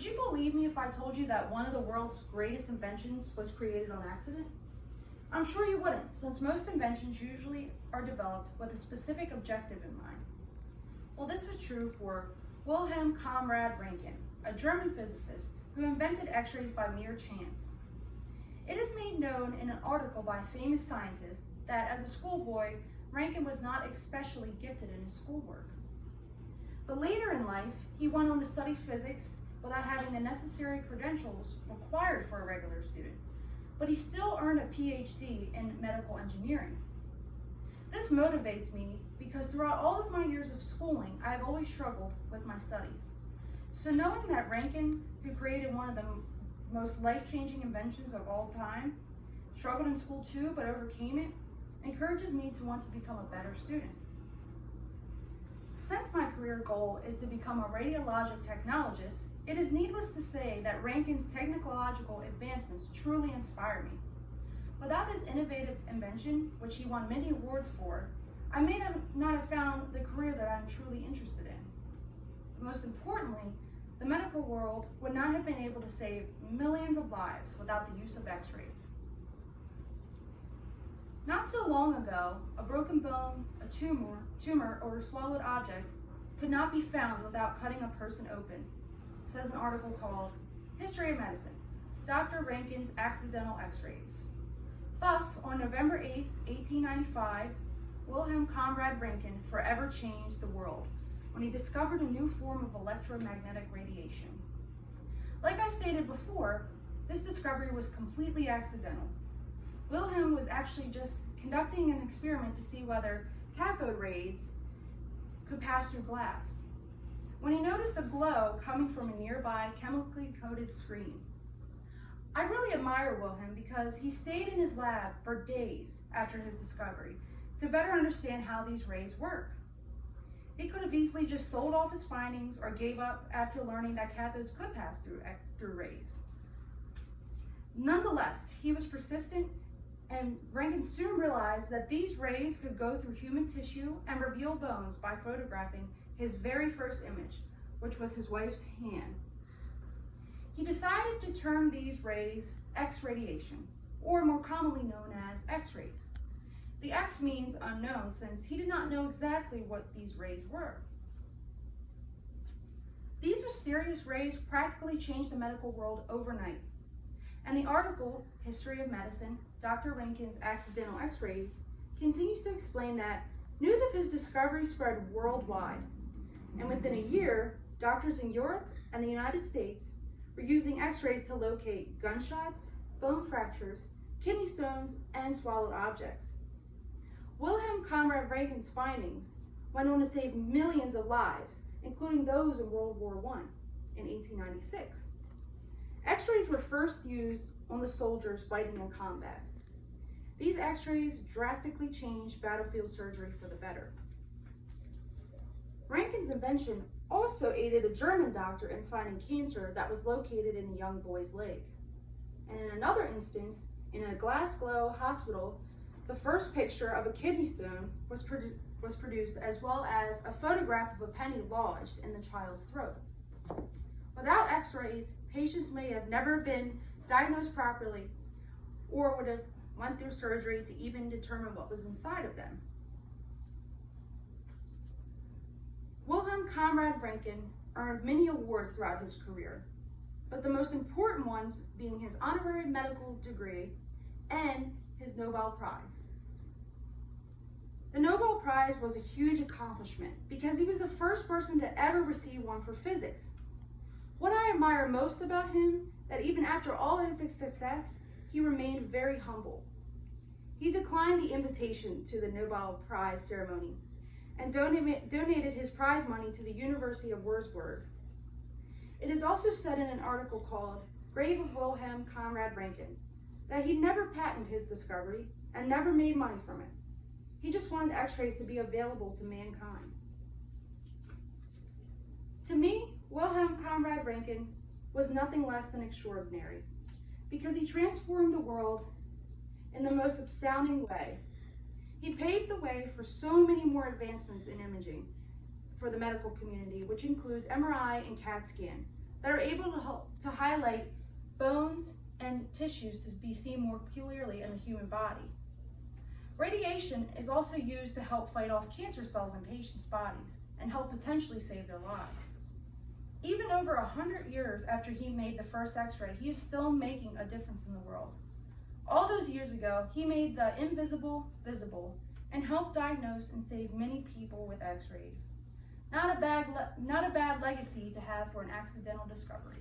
Would you believe me if I told you that one of the world's greatest inventions was created on accident? I'm sure you wouldn't, since most inventions usually are developed with a specific objective in mind. Well, this was true for Wilhelm Conrad Roentgen, a German physicist who invented X-rays by mere chance. It is made known in an article by a famous scientist that as a schoolboy, Roentgen was not especially gifted in his schoolwork. But later in life, he went on to study physics without having the necessary credentials required for a regular student, but he still earned a PhD in medical engineering. This motivates me because throughout all of my years of schooling, I have always struggled with my studies. So knowing that Roentgen, who created one of the most life-changing inventions of all time, struggled in school too, but overcame it, encourages me to want to become a better student. Since my career goal is to become a radiologic technologist, it is needless to say that Roentgen's technological advancements truly inspire me. Without his innovative invention, which he won many awards for, I may not have found the career that I'm truly interested in. Most importantly, the medical world would not have been able to save millions of lives without the use of X-rays. Not so long ago, a broken bone, a tumor, or a swallowed object could not be found without cutting a person open, says an article called History of Medicine, Dr. Roentgen's Accidental X-rays. Thus, on November 8, 1895, Wilhelm Conrad Roentgen forever changed the world when he discovered a new form of electromagnetic radiation. Like I stated before, this discovery was completely accidental. Wilhelm was actually just conducting an experiment to see whether cathode rays could pass through glass, when he noticed a glow coming from a nearby chemically coated screen. I really admire Wilhelm because he stayed in his lab for days after his discovery to better understand how these rays work. He could have easily just sold off his findings or gave up after learning that cathodes could pass through rays. Nonetheless, he was persistent, and Roentgen soon realized that these rays could go through human tissue and reveal bones by photographing his very first image, which was his wife's hand. He decided to term these rays X-radiation, or more commonly known as X-rays. The X means unknown, since he did not know exactly what these rays were. These mysterious rays practically changed the medical world overnight. And the article, History of Medicine, Dr. Roentgen's Accidental X-rays, continues to explain that news of his discovery spread worldwide. And within a year, doctors in Europe and the United States were using X-rays to locate gunshots, bone fractures, kidney stones, and swallowed objects. Wilhelm Conrad Roentgen's findings went on to save millions of lives, including those in World War I in 1896. X-rays were first used on the soldiers fighting in combat. These X-rays drastically changed battlefield surgery for the better. Roentgen's invention also aided a German doctor in finding cancer that was located in a young boy's leg. And in another instance, in a Glasgow hospital, the first picture of a kidney stone was produced, as well as a photograph of a penny lodged in the child's throat. Without X-rays, patients may have never been diagnosed properly or would have went through surgery to even determine what was inside of them. Wilhelm Conrad Roentgen earned many awards throughout his career, but the most important ones being his honorary medical degree and his Nobel Prize. The Nobel Prize was a huge accomplishment because he was the first person to ever receive one for physics. What I admire most about him, that even after all his success, he remained very humble. He declined the invitation to the Nobel Prize ceremony and donated his prize money to the University of Würzburg. It is also said in an article called Grave of Wilhelm Conrad Roentgen that he never patented his discovery and never made money from it. He just wanted X-rays to be available to mankind. To me, Wilhelm Conrad Roentgen was nothing less than extraordinary because he transformed the world in the most astounding way. He paved the way for so many more advancements in imaging for the medical community, which includes MRI and CAT scan, that are able to help to highlight bones and tissues to be seen more clearly in the human body. Radiation is also used to help fight off cancer cells in patients' bodies and help potentially save their lives. Even over 100 years after he made the first X-ray, he is still making a difference in the world. All those years ago, he made the invisible visible and helped diagnose and save many people with X-rays. Not a bad legacy to have for an accidental discovery.